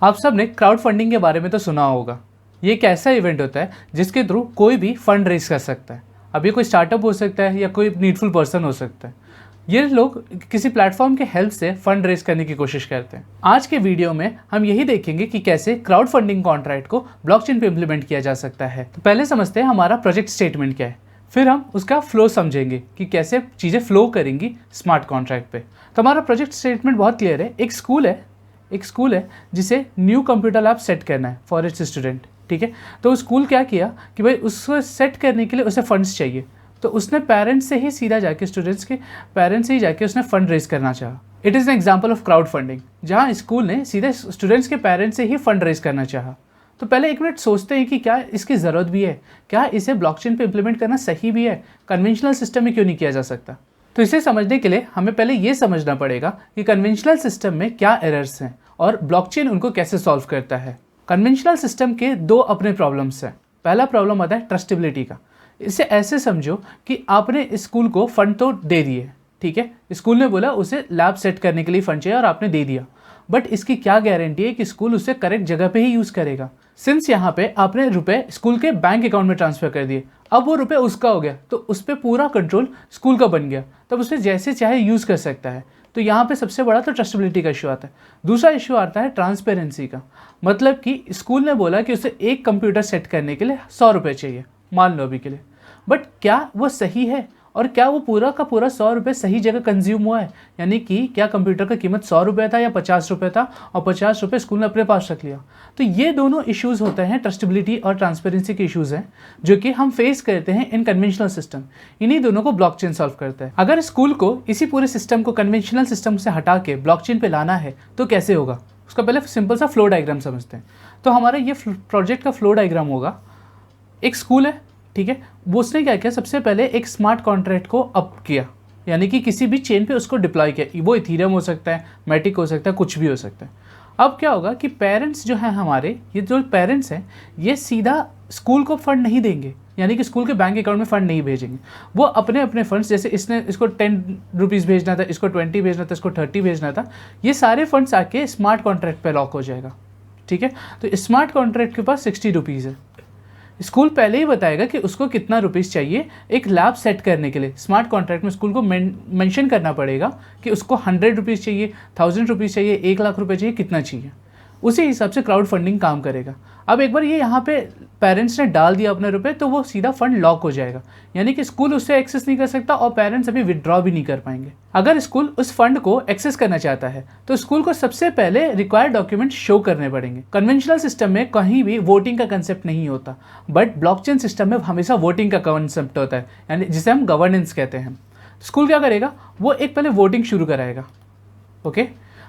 आप सब ने क्राउड फंडिंग के बारे में तो सुना होगा। ये एक ऐसा इवेंट होता है जिसके थ्रू कोई भी फंड रेज कर सकता है। अब ये कोई स्टार्टअप हो सकता है या कोई नीडफुल पर्सन हो सकता है। ये लोग किसी प्लेटफॉर्म के हेल्प से फंड रेज करने की कोशिश करते हैं। आज के वीडियो में हम यही देखेंगे कि कैसे क्राउड फंडिंग कॉन्ट्रैक्ट को ब्लॉकचेन पे इम्प्लीमेंट किया जा सकता है। तो पहले समझते हैं हमारा प्रोजेक्ट स्टेटमेंट क्या है, फिर हम उसका फ्लो समझेंगे कि कैसे चीज़ें फ्लो करेंगी स्मार्ट कॉन्ट्रैक्ट पे। तो हमारा प्रोजेक्ट स्टेटमेंट बहुत क्लियर है। एक स्कूल है जिसे न्यू कंप्यूटर लैब सेट करना है फॉर इट्स स्टूडेंट। ठीक है, तो स्कूल क्या किया कि भाई उसको सेट करने के लिए उसे फंड्स चाहिए, तो उसने पेरेंट्स से ही सीधा जाके स्टूडेंट्स के पेरेंट्स से ही जाके उसने फंड रेज करना चाहा। It is an example of crowd funding, जहाँ स्कूल ने सीधे स्टूडेंट्स के पेरेंट्स से ही फंड रेज करना चाहा। तो पहले एक मिनट सोचते हैं कि क्या इसकी ज़रूरत भी है, क्या इसे ब्लॉकचेन पे इम्प्लीमेंट करना सही भी है, कन्वेंशनल सिस्टम में क्यों नहीं किया जा सकता। तो इसे समझने के लिए हमें पहले ये समझना पड़ेगा कि कन्वेंशनल सिस्टम में क्या एरर्स हैं और ब्लॉकचेन उनको कैसे सॉल्व करता है। कन्वेंशनल सिस्टम के दो अपने प्रॉब्लम्स हैं। पहला प्रॉब्लम आता है ट्रस्टेबिलिटी का। इसे ऐसे समझो कि आपने स्कूल को फंड तो दे दिए, ठीक है, स्कूल ने बोला उसे लैब सेट करने के लिए फंड चाहिए और आपने दे दिया, बट इसकी क्या गारंटी है कि स्कूल उसे करेक्ट जगह पे ही यूज़ करेगा। सिंस यहाँ पे आपने रुपए स्कूल के बैंक अकाउंट में ट्रांसफ़र कर दिए, अब वो रुपए उसका हो गया, तो उस पर पूरा कंट्रोल स्कूल का बन गया, तब उसे जैसे चाहे यूज़ कर सकता है। तो यहाँ पे सबसे बड़ा तो ट्रस्टेबिलिटी का इशू आता है। दूसरा इशू आता है ट्रांसपेरेंसी का। मतलब कि स्कूल ने बोला कि उसे एक कंप्यूटर सेट करने के लिए 100 रुपये चाहिए, मान लो अभी के लिए, बट क्या वो सही है और क्या वो पूरा का पूरा 100 रुपये सही जगह कंज्यूम हुआ है, यानी कि क्या कंप्यूटर का कीमत 100 रुपये था या 50 रुपये था और 50 रुपये स्कूल ने अपने पास रख लिया। तो ये दोनों इश्यूज़ होते हैं, ट्रस्टेबिलिटी और ट्रांसपेरेंसी के इश्यूज़ हैं जो कि हम फेस करते हैं इन कन्वेंशनल सिस्टम। इन्हीं दोनों को ब्लॉकचेन सॉल्व करता है। अगर स्कूल को इसी पूरे सिस्टम को कन्वेंशनल सिस्टम से हटा के ब्लॉकचेन पे लाना है तो कैसे होगा, उसका पहले सिंपल सा फ्लो डायग्राम समझते हैं। तो हमारा ये प्रोजेक्ट का फ्लो डायग्राम होगा। एक स्कूल है, ठीक है, वो उसने क्या किया, सबसे पहले एक स्मार्ट कॉन्ट्रैक्ट को अप किया, यानी कि किसी भी चेन पे उसको डिप्लॉय किया। वो इथीरियम हो सकता है, मैटिक हो सकता है, कुछ भी हो सकता है। अब क्या होगा कि पेरेंट्स जो हैं हमारे, ये जो पेरेंट्स हैं ये सीधा स्कूल को फंड नहीं देंगे, यानी कि स्कूल के बैंक अकाउंट में फ़ंड नहीं भेजेंगे। वो अपने अपने फंड्स, जैसे इसको 10 रुपीज़ भेजना था, इसको 20 भेजना था, इसको 30 भेजना था, ये सारे फंड्स आके स्मार्ट कॉन्ट्रैक्ट पे लॉक हो जाएगा। ठीक है, तो स्मार्ट कॉन्ट्रैक्ट के पास 60 रुपीज़ है। स्कूल पहले ही बताएगा कि उसको कितना रुपीज़ चाहिए एक लैब सेट करने के लिए। स्मार्ट कॉन्ट्रैक्ट में स्कूल को मेंशन करना पड़ेगा कि उसको 100 रुपीज़ चाहिए, 1000 रुपीज़ चाहिए, 1 लाख रुपए चाहिए, कितना चाहिए। उसी हिसाब से क्राउड फंडिंग काम करेगा। अब एक बार ये यहाँ पे पेरेंट्स ने डाल दिया अपने रुपए, तो वो सीधा फंड लॉक हो जाएगा, यानी कि स्कूल उससे एक्सेस नहीं कर सकता और पेरेंट्स अभी विड्रॉ भी नहीं कर पाएंगे। अगर स्कूल उस फंड को एक्सेस करना चाहता है तो स्कूल को सबसे पहले रिक्वायर्ड डॉक्यूमेंट शो करने पड़ेंगे। कन्वेंशनल सिस्टम में कहीं भी वोटिंग का कंसेप्ट नहीं होता, बट ब्लॉकचेन सिस्टम में हमेशा वोटिंग का कंसेप्ट होता है, यानी जिसे हम गवर्नेंस कहते हैं। स्कूल क्या करेगा, वो एक पहले वोटिंग शुरू कराएगा। ओके,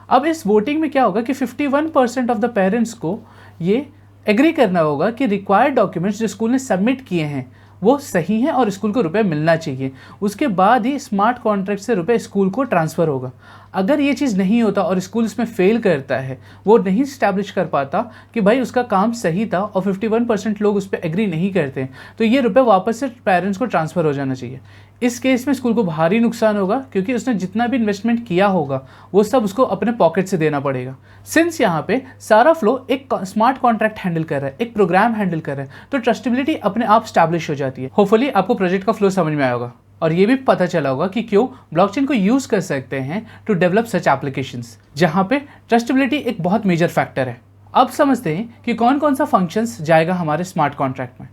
अब इस वोटिंग में क्या होगा कि 51% ऑफ द पेरेंट्स को ये एग्री करना होगा कि रिक्वायर्ड डॉक्यूमेंट्स जो स्कूल ने सबमिट किए हैं वो सही हैं और स्कूल को रुपए मिलना चाहिए। उसके बाद ही स्मार्ट कॉन्ट्रैक्ट से रुपए स्कूल को ट्रांसफ़र होगा। अगर ये चीज़ नहीं होता और स्कूल इसमें फेल करता है, वो नहीं इस्टेब्लिश कर पाता कि भाई उसका काम सही था और 51% लोग उस पर एग्री नहीं करते हैं, तो ये रुपए वापस से पेरेंट्स को ट्रांसफ़र हो जाना चाहिए। इस केस में स्कूल को भारी नुकसान होगा, क्योंकि उसने जितना भी इन्वेस्टमेंट किया होगा वो सब उसको अपने पॉकेट से देना पड़ेगा। सिंस यहाँ पे सारा फ्लो एक स्मार्ट कॉन्ट्रैक्ट हैंडल कर रहा है, एक प्रोग्राम हैंडल कर रहा है, तो ट्रस्टेबिलिटी अपने आप स्टैब्लिश हो जाती है। होपफुली आपको प्रोजेक्ट का फ्लो समझ में आया होगा और ये भी पता चला होगा कि क्यों ब्लॉकचेन को यूज़ कर सकते हैं टू डेवलप सच एप्लीकेशंस, जहाँ पे ट्रस्टेबिलिटी एक बहुत मेजर फैक्टर है। अब समझते हैं कि कौन कौन सा फंक्शंस जाएगा हमारे स्मार्ट कॉन्ट्रैक्ट में।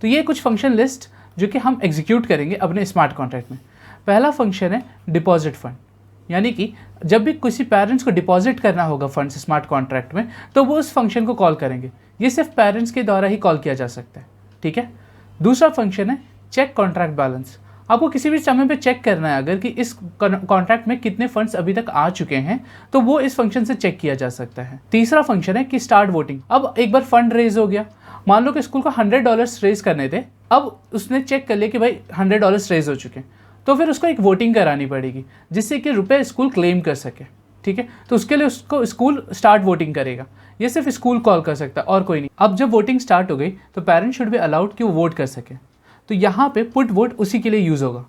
तो ये कुछ फंक्शन लिस्ट जो कि हम एग्जीक्यूट करेंगे अपने स्मार्ट कॉन्ट्रैक्ट में। पहला फंक्शन है डिपॉजिट फंड, यानी कि जब भी किसी पेरेंट्स को डिपॉजिट करना होगा फंड्स स्मार्ट कॉन्ट्रैक्ट में, तो वो उस फंक्शन को कॉल करेंगे। ये सिर्फ पेरेंट्स के द्वारा ही कॉल किया जा सकता है। ठीक है, दूसरा फंक्शन है चेक कॉन्ट्रैक्ट बैलेंस। आपको किसी भी समय पे चेक करना है अगर कि इस कॉन्ट्रैक्ट में कितने फंड्स अभी तक आ चुके हैं, तो वो इस फंक्शन से चेक किया जा सकता है। तीसरा फंक्शन है कि स्टार्ट वोटिंग। अब एक बार फंड रेज हो गया, मान लो कि स्कूल को $100 रेज करने थे, अब उसने चेक कर लिया कि भाई $100 रेज हो चुके हैं, तो फिर उसको एक वोटिंग करानी पड़ेगी जिससे कि रुपए स्कूल क्लेम कर सके। ठीक है, तो उसके लिए उसको स्कूल स्टार्ट वोटिंग करेगा। ये सिर्फ स्कूल कॉल कर सकता है और कोई नहीं। अब जब वोटिंग स्टार्ट हो गई तो पेरेंट्स शुड बी अलाउड कि वो वोट कर सके। तो यहाँ पे पुट वोट उसी के लिए यूज़ होगा।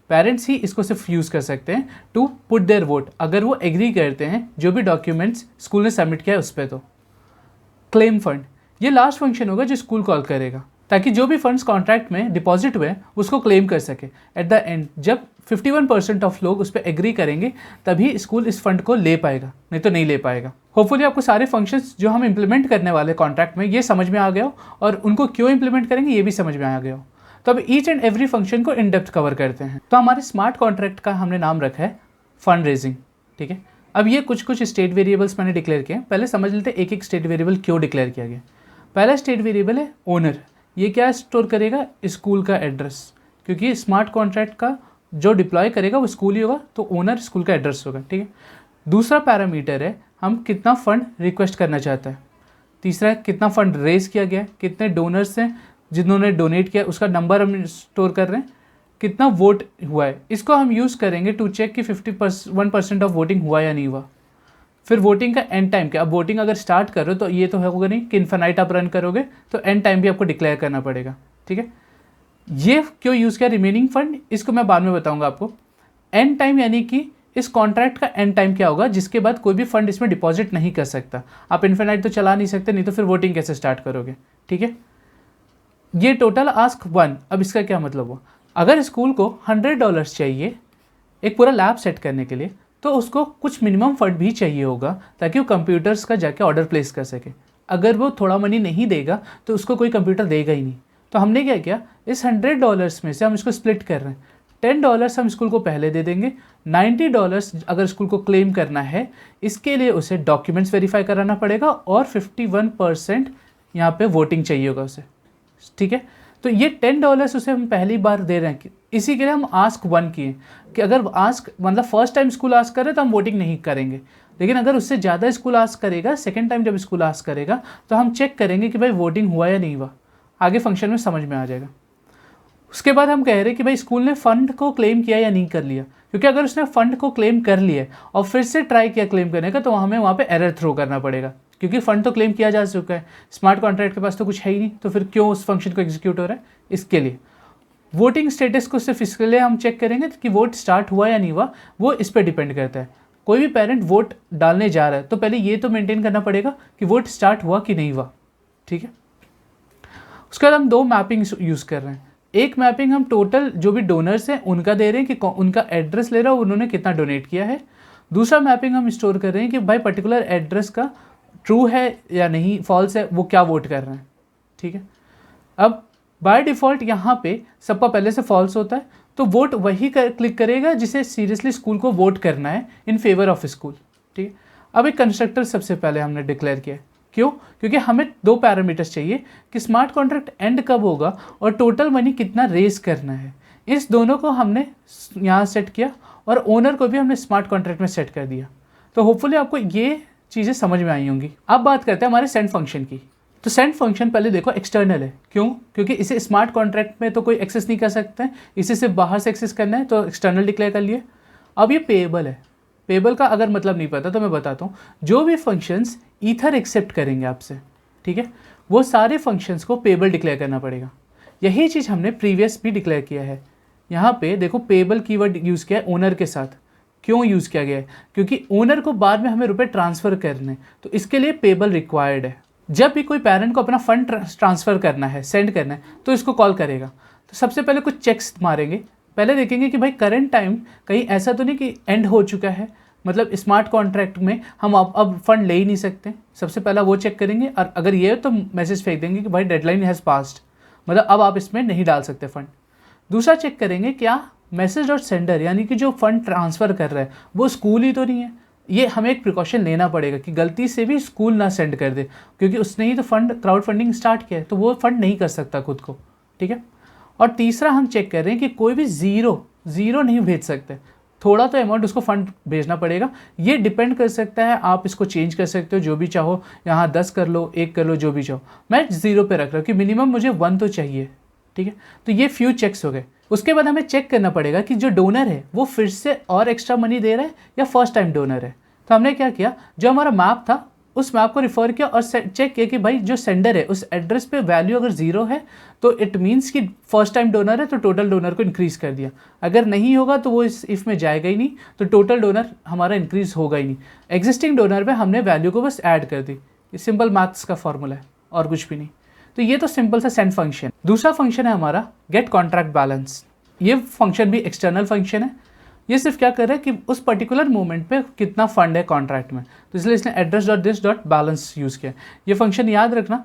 पेरेंट्स ही इसको सिर्फ यूज़ कर सकते हैं टू पुट देयर वोट, अगर वो एग्री करते हैं जो भी डॉक्यूमेंट्स स्कूल ने सबमिट किया है उस पर। तो क्लेम फंड, ये लास्ट फंक्शन होगा जो स्कूल कॉल करेगा ताकि जो भी फंड्स कॉन्ट्रैक्ट में डिपॉजिट हुए उसको क्लेम कर सके। एट द एंड जब 51% ऑफ लोग उस पर एग्री करेंगे तभी स्कूल इस फंड को ले पाएगा, नहीं तो नहीं ले पाएगा। होपफुली आपको सारे फंक्शंस जो हम इंप्लीमेंट करने वाले कॉन्ट्रैक्ट में ये समझ में आ गया हो और उनको क्यों इंप्लीमेंट करेंगे ये भी समझ में आ गया हो। तो अब ईच एंड एवरी फंक्शन को इन डेप्थ कवर करते हैं। तो हमारे स्मार्ट कॉन्ट्रैक्ट का हमने नाम रखा है फंड रेजिंग, ठीक है। अब ये कुछ स्टेट वेरिएबल्स मैंने डिक्लेयर किए। पहले समझ लेते हैं एक एक स्टेट वेरिएबल क्यों डिक्लेयर किया गया। पहला स्टेट वेरिएबल है ओनर, ये क्या स्टोर करेगा, स्कूल का एड्रेस, क्योंकि स्मार्ट कॉन्ट्रैक्ट का जो डिप्लॉय करेगा वो स्कूल ही होगा, तो ओनर स्कूल का एड्रेस होगा, ठीक है। दूसरा पैरामीटर है हम कितना फ़ंड रिक्वेस्ट करना चाहता है। तीसरा है कितना फ़ंड रेज किया गया है, कितने डोनर्स हैं जिन्होंने डोनेट किया उसका नंबर हम स्टोर कर रहे हैं, कितना वोट हुआ है। इसको हम यूज़ करेंगे टू चेक कि 51% ऑफ वोटिंग हुआ या नहीं हुआ। फिर वोटिंग का एंड टाइम क्या, अब वोटिंग अगर स्टार्ट करो तो ये तो होगा नहीं कि इन्फिनाइट आप रन करोगे, तो एंड टाइम भी आपको डिक्लेयर करना पड़ेगा, ठीक है। ये क्यों यूज़ किया रिमेनिंग फंड, इसको मैं बाद में बताऊंगा आपको। एंड टाइम यानी कि इस कॉन्ट्रैक्ट का एंड टाइम क्या होगा जिसके बाद कोई भी फंड इसमें डिपॉजिट नहीं कर सकता। आप इन्फिनाइट तो चला नहीं सकते, नहीं तो फिर वोटिंग कैसे स्टार्ट करोगे, ठीक है। ये टोटल आस्क 1। अब इसका क्या मतलब हुआ, अगर स्कूल को $100 चाहिए एक पूरा लैब सेट करने के लिए, तो उसको कुछ मिनिमम फंड भी चाहिए होगा ताकि वो कंप्यूटर्स का जाके ऑर्डर प्लेस कर सके। अगर वो थोड़ा मनी नहीं देगा तो उसको कोई कंप्यूटर देगा ही नहीं। तो हमने क्या किया, इस $100 में से हम इसको स्प्लिट कर रहे हैं। $10 हम स्कूल को पहले दे देंगे, $90 अगर स्कूल को क्लेम करना है इसके लिए उसे डॉक्यूमेंट्स वेरीफाई कराना पड़ेगा और 51% यहाँ पे वोटिंग चाहिए होगा उसे, ठीक है। तो ये $10 उसे हम पहली बार दे रहे हैं, इसी के लिए हम आस्क 1 किए कि अगर आस्क मतलब फर्स्ट टाइम स्कूल आस्क करे तो हम वोटिंग नहीं करेंगे, लेकिन अगर उससे ज़्यादा स्कूल आस्क करेगा, सेकेंड टाइम जब स्कूल आस्क करेगा तो हम चेक करेंगे कि भाई वोटिंग हुआ या नहीं हुआ। आगे फंक्शन में समझ में आ जाएगा। उसके बाद हम कह रहे हैं कि भाई स्कूल ने फ़ंड को क्लेम किया या नहीं कर लिया, क्योंकि अगर उसने फ़ंड को क्लेम कर लिया और फिर से ट्राई किया क्लेम करने का तो हमें वहाँ पे एरर थ्रो करना पड़ेगा, क्योंकि फ़ंड तो क्लेम किया जा चुका है। स्मार्ट कॉन्ट्रैक्ट के पास तो कुछ है ही नहीं, तो फिर क्यों उस फंक्शन को एग्जीक्यूट हो रहा है। इसके लिए वोटिंग स्टेटस को सिर्फ इसके लिए हम चेक करेंगे कि वोट स्टार्ट हुआ या नहीं हुआ, वो इस पर डिपेंड करता है। कोई भी पेरेंट वोट डालने जा रहा है तो पहले ये तो मेंटेन करना पड़ेगा कि वोट स्टार्ट हुआ कि नहीं हुआ, ठीक है। उसके बाद हम 2 मैपिंग यूज़ कर रहे हैं। एक मैपिंग हम टोटल जो भी डोनर्स हैं उनका दे रहे हैं कि उनका एड्रेस ले रहा है उन्होंने कितना डोनेट किया है। दूसरा मैपिंग हम स्टोर कर रहे हैं कि भाई पर्टिकुलर एड्रेस का ट्रू है या नहीं, फॉल्स है, वो क्या वोट कर रहे हैं, ठीक है। अब बाय डिफ़ॉल्ट यहाँ पे सबका पहले से फॉल्स होता है, तो वोट वही क्लिक करेगा जिसे सीरियसली स्कूल को वोट करना है इन फेवर ऑफ स्कूल, ठीक है। अब एक कंस्ट्रक्टर सबसे पहले हमने डिक्लेयर किया, क्यों, क्योंकि हमें 2 पैरामीटर्स चाहिए कि स्मार्ट कॉन्ट्रैक्ट एंड कब होगा और टोटल मनी कितना रेज करना है। इस दोनों को हमने यहाँ सेट किया और ओनर को भी हमने स्मार्ट कॉन्ट्रैक्ट में सेट कर दिया। तो होपफुली आपको ये चीज़ें समझ में आई होंगी। अब बात करते हैं हमारे सेंड फंक्शन की। तो सेंड फंक्शन पहले देखो एक्सटर्नल है, क्यों, क्योंकि इसे स्मार्ट कॉन्ट्रैक्ट में तो कोई एक्सेस नहीं कर सकता है, इसे सिर्फ बाहर से एक्सेस करना है, तो एक्सटर्नल डिक्लेयर कर लिए। अब ये पेएबल है। पेएबल का अगर मतलब नहीं पता तो मैं बताता हूँ, जो भी फंक्शंस ईथर एक्सेप्ट करेंगे आपसे, ठीक है, वो सारे फंक्शंस को पेएबल डिक्लेयर करना पड़ेगा। यही चीज़ हमने प्रीवियस भी डिक्लेयर किया है। यहाँ पे देखो पेएबल कीवर्ड यूज़ किया है ओनर के साथ। क्यों यूज़ किया गया है, क्योंकि ओनर को बाद में हमें रुपए ट्रांसफ़र करने, तो इसके लिए पेएबल रिक्वायर्ड है। जब भी कोई पेरेंट को अपना फंड ट्रांसफ़र करना है, सेंड करना है, तो इसको कॉल करेगा। तो सबसे पहले कुछ चेक्स मारेंगे। पहले देखेंगे कि भाई करंट टाइम कहीं ऐसा तो नहीं कि एंड हो चुका है, मतलब स्मार्ट कॉन्ट्रैक्ट में हम अब फंड ले ही नहीं सकते। सबसे पहला वो चेक करेंगे, और अगर ये तो मैसेज फेंक देंगे कि भाई डेडलाइन हैज़ पास्ड, मतलब अब आप इसमें नहीं डाल सकते फंड। दूसरा चेक करेंगे क्या मैसेज और सेंडर यानी कि जो फंड ट्रांसफ़र कर रहा है वो स्कूल ही तो नहीं है। ये हमें एक प्रिकॉशन लेना पड़ेगा कि गलती से भी स्कूल ना सेंड कर दे, क्योंकि उसने ही तो फंड क्राउड फंडिंग स्टार्ट किया है, तो वो फंड नहीं कर सकता खुद को, ठीक है। और तीसरा हम चेक कर रहे हैं कि कोई भी ज़ीरो नहीं भेज सकते, थोड़ा तो अमाउंट उसको फंड भेजना पड़ेगा। ये डिपेंड कर सकता है, आप इसको चेंज कर सकते हो जो भी चाहो, यहाँ 10 कर लो, 1 कर लो, जो भी चाहो। मैं 0 पे रख रहा हूँ कि मिनिमम मुझे 1 तो चाहिए, ठीक है। तो ये फ्यू चेक्स हो गए। उसके बाद हमें चेक करना पड़ेगा कि जो डोनर है वो फिर से और एक्स्ट्रा मनी दे रहा है या फर्स्ट टाइम डोनर है। तो हमने क्या किया, जो हमारा मैप था उस मैप को रिफ़र किया और चेक किया कि भाई जो सेंडर है उस एड्रेस पे वैल्यू अगर 0 है तो इट मीन्स कि फर्स्ट टाइम डोनर है, तो टोटल डोनर को इंक्रीज़ कर दिया। अगर नहीं होगा तो वो इस इफ़ में जाएगा ही नहीं, तो टोटल डोनर हमारा इंक्रीज़ होगा ही नहीं। एग्जिस्टिंग डोनर पे हमने वैल्यू को बस ऐड कर दी ये सिंपल मैथ्स का फॉर्मूला है और कुछ भी नहीं। तो ये तो सिंपल सा सेंड फंक्शन। दूसरा फंक्शन है हमारा गेट कॉन्ट्रैक्ट बैलेंस। ये फंक्शन भी एक्सटर्नल फंक्शन है। ये सिर्फ क्या कर रहा है कि उस पर्टिकुलर मोमेंट पे कितना फंड है कॉन्ट्रैक्ट में, तो इसलिए इसने address dot this dot balance use किया। ये फंक्शन याद रखना,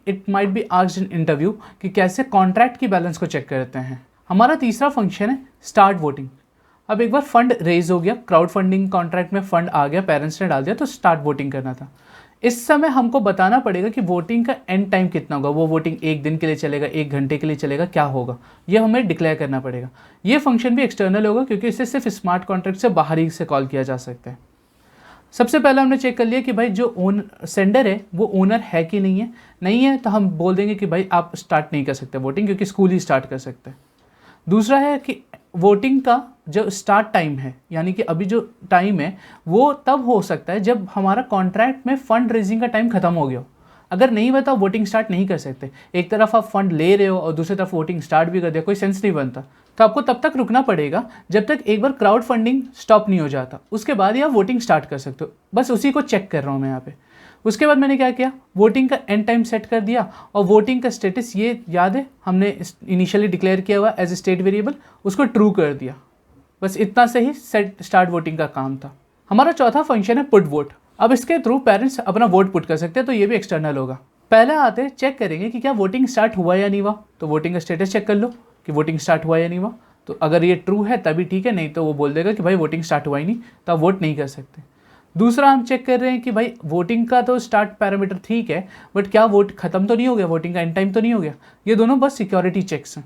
it might be asked in interview कि कैसे कॉन्ट्रैक्ट की बैलेंस को चेक करते हैं। हमारा तीसरा फंक्शन है स्टार्ट वोटिंग। अब एक बार फंड रेज हो गया, क्राउड फंडिंग कॉन्ट्रैक्ट में फंड आ गया, पेरेंट्स ने डाल दिया, तो स्टार्ट वोटिंग करना था। इस समय हमको बताना पड़ेगा कि वोटिंग का एंड टाइम कितना होगा। वो वोटिंग 1 दिन के लिए चलेगा, 1 घंटे के लिए चलेगा, क्या होगा, ये हमें डिक्लेयर करना पड़ेगा। ये फंक्शन भी एक्सटर्नल होगा क्योंकि इसे सिर्फ स्मार्ट कॉन्ट्रैक्ट से बाहर ही से कॉल किया जा सकता है। सबसे पहले हमने चेक कर लिया कि भाई जो सेंडर है वो ओनर है कि नहीं है। नहीं है तो हम बोल देंगे कि भाई आप स्टार्ट नहीं कर सकते वोटिंग, क्योंकि स्कूल ही स्टार्ट कर सकते हैं। दूसरा है कि वोटिंग का जो स्टार्ट टाइम है, यानी कि अभी जो टाइम है वो तब हो सकता है जब हमारा कॉन्ट्रैक्ट में फंड रेजिंग का टाइम खत्म हो गया हो। अगर नहीं हुआ तो वोटिंग स्टार्ट नहीं कर सकते। एक तरफ आप फंड ले रहे हो और दूसरी तरफ वोटिंग स्टार्ट भी कर दिया, कोई सेंस नहीं बनता। तो आपको तब तक रुकना पड़ेगा जब तक एक बार क्राउड फंडिंग स्टॉप नहीं हो जाता, उसके बाद ही आप वोटिंग स्टार्ट कर सकते हो। बस उसी को चेक कर रहा हूँ मैं यहाँ पे। उसके बाद मैंने क्या किया, वोटिंग का एंड टाइम सेट कर दिया और वोटिंग का स्टेटस ये याद है हमने इनिशियली डिक्लेयर किया हुआ एज ए स्टेट वेरिएबल, उसको ट्रू कर दिया। बस इतना से ही सेट स्टार्ट वोटिंग का काम था। हमारा चौथा फंक्शन है पुट वोट। अब इसके थ्रू पेरेंट्स अपना वोट पुट कर सकते हैं, तो ये भी एक्सटर्नल होगा। पहले आते चेक करेंगे कि क्या वोटिंग स्टार्ट हुआ या नहीं हुआ, तो वोटिंग का स्टेटस चेक कर लो कि वोटिंग स्टार्ट हुआ या नहीं हुआ। तो अगर ये ट्रू है तभी ठीक है, नहीं तो वो बोल देगा कि भाई वोटिंग स्टार्ट हुआ ही नहीं, तो आप वोट नहीं कर सकते। दूसरा हम चेक कर रहे हैं कि भाई वोटिंग का तो स्टार्ट पैरामीटर ठीक है, बट क्या वोट खत्म तो नहीं हो गया, वोटिंग का एंड टाइम तो नहीं हो गया। ये दोनों बस सिक्योरिटी चेक्स हैं,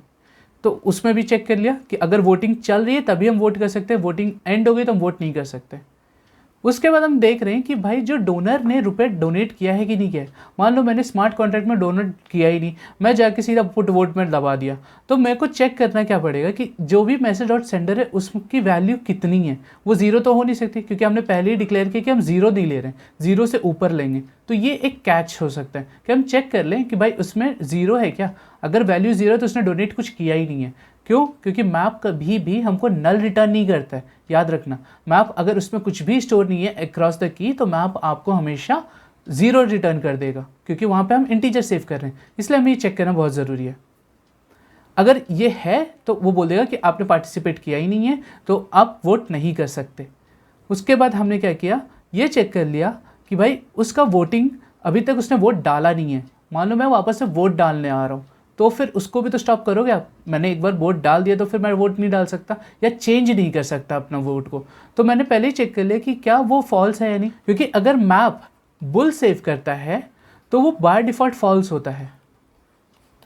तो उसमें भी चेक कर लिया कि अगर वोटिंग चल रही है तभी हम वोट कर सकते हैं, वोटिंग एंड हो गई तो हम वोट नहीं कर सकते। उसके बाद हम देख रहे हैं कि भाई जो डोनर ने रुपए डोनेट किया है कि नहीं किया है। मान लो मैंने स्मार्ट कॉन्ट्रैक्ट में डोनेट किया ही नहीं, मैं जाके सीधा पुट वोट में दबा दिया, तो मेरे को चेक करना क्या पड़ेगा कि जो भी मैसेज डॉट सेंडर है उसकी वैल्यू कितनी है। वो जीरो तो हो नहीं सकती क्योंकि हमने पहले ही डिक्लेयर किया कि हम जीरो नहीं ले रहे हैं, जीरो से ऊपर लेंगे। तो ये एक कैच हो सकता है कि हम चेक कर लें कि भाई उसमें जीरो है क्या। अगर वैल्यू जीरो है तो उसने डोनेट कुछ किया ही नहीं है। क्यों? क्योंकि मैप कभी भी हमको नल रिटर्न नहीं करता है, याद रखना। मैप अगर उसमें कुछ भी स्टोर नहीं है अक्रॉस द की, तो मैप आपको हमेशा जीरो रिटर्न कर देगा, क्योंकि वहाँ पे हम इंटीजर सेव कर रहे हैं। इसलिए हमें ये चेक करना बहुत ज़रूरी है। अगर ये है तो वो बोल देगा कि आपने पार्टिसिपेट किया ही नहीं है, तो आप वोट नहीं कर सकते। उसके बाद हमने क्या किया, ये चेक कर लिया कि भाई उसका वोटिंग अभी तक उसने वोट डाला नहीं है। मान लो मैं वापस से वोट डालने आ रहा हूँ, तो फिर उसको भी तो स्टॉप करोगे आप। मैंने एक बार वोट डाल दिया तो फिर मैं वोट नहीं डाल सकता या चेंज नहीं कर सकता अपना वोट को। तो मैंने पहले ही चेक कर लिया कि क्या वो फॉल्स है या नहीं, क्योंकि अगर मैप बुल सेव करता है तो वो बाय डिफ़ॉल्ट फॉल्स होता है,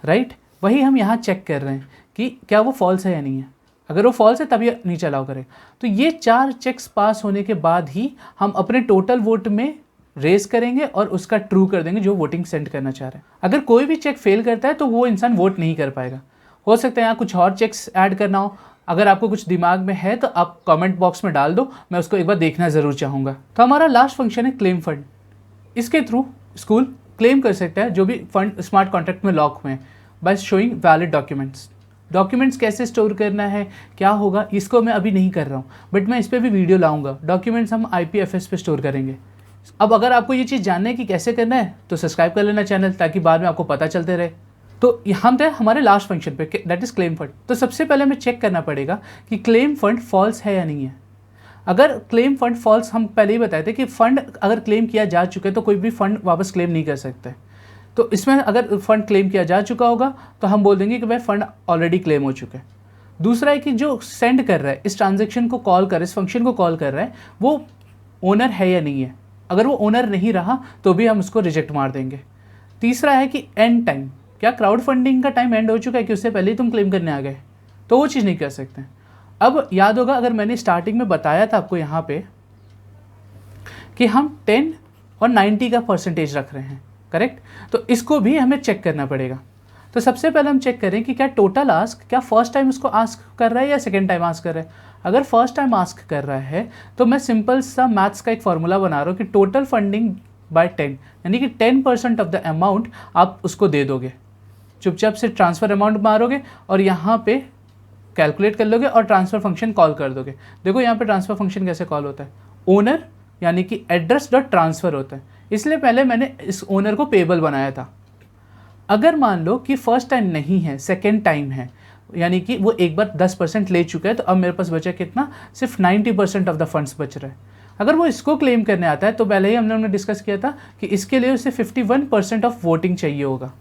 राइट। वही हम यहाँ चेक कर रहे हैं कि क्या वो फॉल्स है या नहीं है। अगर वो फॉल्स है तभी नीचे अलाउ करें। तो ये 4 चेक्स पास होने के बाद ही हम अपने टोटल वोट में रेस करेंगे और उसका ट्रू कर देंगे जो वोटिंग सेंड करना चाह रहे हैं। अगर कोई भी चेक फेल करता है तो वो इंसान वोट नहीं कर पाएगा। हो सकता है यहाँ कुछ और चेक्स ऐड करना हो। अगर आपको कुछ दिमाग में है तो आप कमेंट बॉक्स में डाल दो, मैं उसको एक बार देखना ज़रूर चाहूँगा। तो हमारा लास्ट फंक्शन है क्लेम फंड। इसके थ्रू स्कूल क्लेम कर सकता है जो भी फंड स्मार्ट कॉन्ट्रैक्ट में लॉक हुए हैं by showing valid documents. Documents कैसे स्टोर करना है, क्या होगा, इसको मैं अभी नहीं कर रहा हूँ, बट मैं इस पर भी वीडियो लाऊंगा। डॉक्यूमेंट्स हम IPFS पे स्टोर करेंगे। अब अगर आपको ये चीज़ जानना है कि कैसे करना है तो सब्सक्राइब कर लेना चैनल, ताकि बाद में आपको पता चलते रहे। तो हम थे हमारे लास्ट फंक्शन पे, दैट इज़ क्लेम फंड। तो सबसे पहले हमें चेक करना पड़ेगा कि क्लेम फंड फॉल्स है या नहीं है। अगर क्लेम फंड फॉल्स, हम पहले ही बताए थे कि फंड अगर क्लेम किया जा चुका है तो कोई भी फंड वापस क्लेम नहीं कर सकते। तो इसमें अगर फंड क्लेम किया जा चुका होगा तो हम बोल देंगे कि भाई फंड ऑलरेडी क्लेम हो चुके हैं। दूसरा है कि जो सेंड कर रहा है, इस ट्रांजेक्शन को कॉल कर, इस फंक्शन को कॉल कर रहा है, वो ओनर है या नहीं है। अगर वो ओनर नहीं रहा तो भी हम उसको रिजेक्ट मार देंगे। तीसरा है कि एंड टाइम, क्या क्राउड फंडिंग का टाइम एंड हो चुका है कि उससे पहले ही तुम क्लेम करने आ गए, तो वो चीज़ नहीं कर सकते। अब याद होगा अगर मैंने स्टार्टिंग में बताया था आपको यहाँ पे कि हम 10 और 90 का परसेंटेज रख रहे हैं, करेक्ट। तो इसको भी हमें चेक करना पड़ेगा। तो सबसे पहले हम चेक करें कि क्या टोटल आस्क, क्या फर्स्ट टाइम उसको आस्क कर रहा है या सेकेंड टाइम आस्क कर रहा है। अगर फर्स्ट टाइम आस्क कर रहा है तो मैं सिंपल सा मैथ्स का एक फॉर्मूला बना रहा हूँ कि टोटल फंडिंग बाय 10, यानी कि 10% ऑफ द अमाउंट आप उसको दे दोगे। चुपचाप से ट्रांसफ़र अमाउंट मारोगे और यहाँ पे कैलकुलेट कर लोगे और ट्रांसफ़र फंक्शन कॉल कर दोगे। देखो यहाँ पे ट्रांसफ़र फंक्शन कैसे कॉल होता है, ओनर यानी कि एड्रेस डॉट ट्रांसफ़र होता है। इसलिए पहले मैंने इस ओनर को पेबल बनाया था। अगर मान लो कि फर्स्ट टाइम नहीं है, सेकेंड टाइम है, यानी कि वो एक बार 10% ले चुका है, तो अब मेरे पास बचा कितना, सिर्फ 90% ऑफ द फंड्स बच रहे हैं। अगर वो इसको क्लेम करने आता है तो पहले ही हमने डिस्कस किया था कि इसके लिए उसे 51% ऑफ वोटिंग चाहिए होगा,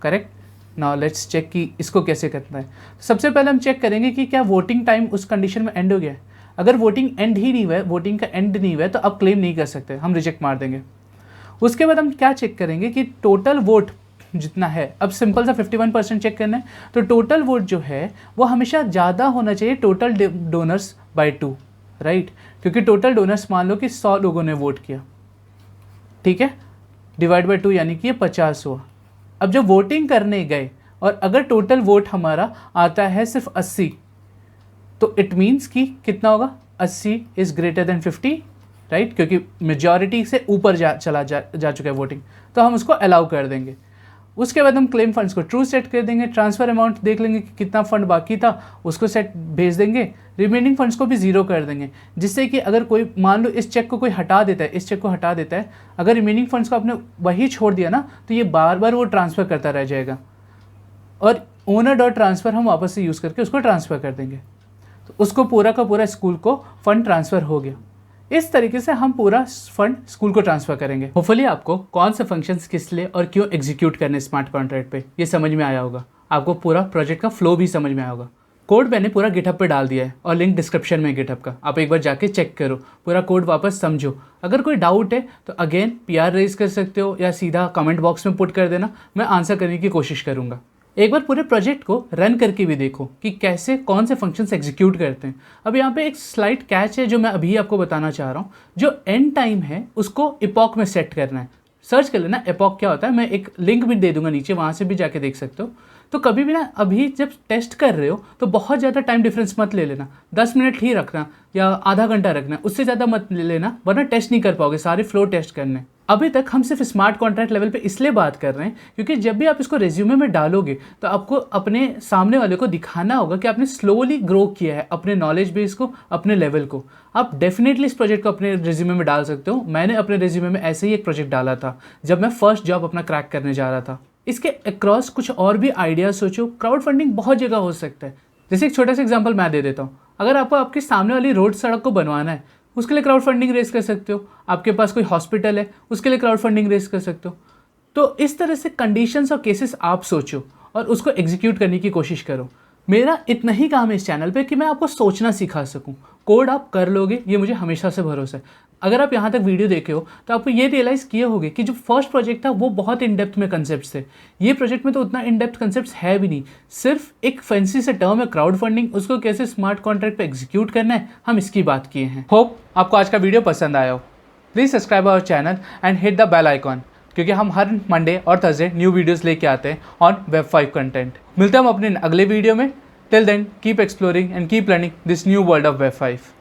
करेक्ट। नाउ लेट्स चेक कि इसको कैसे करना है। सबसे पहले हम चेक करेंगे कि क्या वोटिंग टाइम उस कंडीशन में एंड हो गया है। अगर वोटिंग एंड ही नहीं हुआ है, वोटिंग का एंड नहीं हुआ है, तो अब क्लेम नहीं कर सकते, हम रिजेक्ट मार देंगे। उसके बाद हम क्या चेक करेंगे कि टोटल वोट जितना है, अब सिंपल सा 51% चेक करना है, तो टोटल वोट जो है वो हमेशा ज़्यादा होना चाहिए टोटल डोनर्स बाय 2, राइट। क्योंकि टोटल डोनर्स मान लो कि 100 लोगों ने वोट किया, ठीक है, डिवाइड बाय 2 यानी कि ये 50 हुआ। अब जब वोटिंग करने गए और अगर टोटल वोट हमारा आता है सिर्फ 80, तो इट मीन्स कि कितना होगा, 80 इज़ ग्रेटर देन 50, राइट, क्योंकि मेजॉरिटी से ऊपर जा चुका है वोटिंग, तो हम उसको अलाउ कर देंगे। उसके बाद हम क्लेम फंड्स को ट्रू सेट कर देंगे, ट्रांसफ़र अमाउंट देख लेंगे कि कितना फंड बाकी था, उसको सेट भेज देंगे, रिमेनिंग फंड्स को भी ज़ीरो कर देंगे, जिससे कि अगर कोई मान लो इस चेक को कोई हटा देता है, इस चेक को हटा देता है, अगर रिमेनिंग फंड्स को आपने वही छोड़ दिया ना, तो ये बार बार वो ट्रांसफ़र करता रह जाएगा और ओनर डॉट ट्रांसफ़र हम वापस से यूज़ करके उसको ट्रांसफ़र कर देंगे, तो उसको पूरा का पूरा स्कूल को फंड ट्रांसफ़र हो गया। इस तरीके से हम पूरा फंड स्कूल को ट्रांसफ़र करेंगे। होपफुली आपको कौन से फंक्शंस किस लिए और क्यों एग्जीक्यूट करने स्मार्ट कॉन्ट्रैक्ट पे ये समझ में आया होगा। आपको पूरा प्रोजेक्ट का फ्लो भी समझ में आया होगा। कोड मैंने पूरा गिटहब पे डाल दिया है और लिंक डिस्क्रिप्शन में गिटहब का, आप एक बार जाके चेक करो, पूरा कोड वापस समझो। अगर कोई डाउट है तो अगेन PR रेज कर सकते हो या सीधा कमेंट बॉक्स में पुट कर देना, मैं आंसर करने की कोशिश करूँगा। एक बार पूरे प्रोजेक्ट को रन करके भी देखो कि कैसे कौन से फंक्शंस एग्जीक्यूट करते हैं। अब यहाँ पे एक स्लाइड कैच है जो मैं अभी आपको बताना चाह रहा हूँ। जो एंड टाइम है उसको इपॉक में सेट करना है। सर्च कर लेना इपॉक क्या होता है, मैं एक लिंक भी दे दूंगा नीचे, वहाँ से भी जाके देख सकते हो। तो कभी भी ना अभी जब टेस्ट कर रहे हो तो बहुत ज़्यादा टाइम डिफरेंस मत ले लेना, 10 मिनट ही रखना या आधा घंटा रखना, उससे ज़्यादा मत ले लेना, वरना टेस्ट नहीं कर पाओगे, सारे फ्लो टेस्ट करने। अभी तक हम सिर्फ स्मार्ट कॉन्ट्रैक्ट लेवल पे इसलिए बात कर रहे हैं क्योंकि जब भी आप इसको रेज्यूमे में डालोगे तो आपको अपने सामने वाले को दिखाना होगा कि आपने स्लोली ग्रो किया है अपने नॉलेज बेस को, अपने लेवल को। आप डेफिनेटली इस प्रोजेक्ट को अपने रेज्यूमे में डाल सकते हो। मैंने अपने रेज्यूमे में ऐसे ही एक प्रोजेक्ट डाला था जब मैं फर्स्ट जॉब अपना क्रैक करने जा रहा था। इसके अक्रॉस कुछ और भी आइडियाज सोचो। क्राउड फंडिंग बहुत जगह हो सकता है। जैसे एक छोटा सा एग्जांपल मैं दे देता हूँ। अगर आपको आपके सामने वाली रोड सड़क को बनवाना है, उसके लिए क्राउड फंडिंग रेस कर सकते हो। आपके पास कोई हॉस्पिटल है, उसके लिए क्राउड फंडिंग रेस कर सकते हो। तो इस तरह से कंडीशंस और केसेस आप सोचो और उसको एग्जीक्यूट करने की कोशिश करो। मेरा इतना ही काम है इस चैनल पे कि मैं आपको सोचना सिखा सकूं। कोड आप कर लोगे, ये मुझे हमेशा से भरोसा है। अगर आप यहाँ तक वीडियो देखे हो तो आपको ये रियलाइज़ किए होगे कि जो फर्स्ट प्रोजेक्ट था वो बहुत इन डेप्थ में कंसेप्ट्स थे। ये प्रोजेक्ट में तो उतना इन डेप्थ कंसेप्ट्स है भी नहीं, सिर्फ एक फैंसी से टर्म है क्राउड फंडिंग, उसको कैसे स्मार्ट कॉन्ट्रैक्ट पे एग्जीक्यूट करना है, हम इसकी बात किए हैं। होप आपको आज का वीडियो पसंद आया हो। Please subscribe our channel and hit the bell icon, क्योंकि हम हर मंडे और थर्सडे न्यू वीडियोस लेके आते हैं ऑन Web5 कंटेंट। मिलते हैं हम अपने अगले वीडियो में। Till then keep exploring and keep learning this new world of Web5।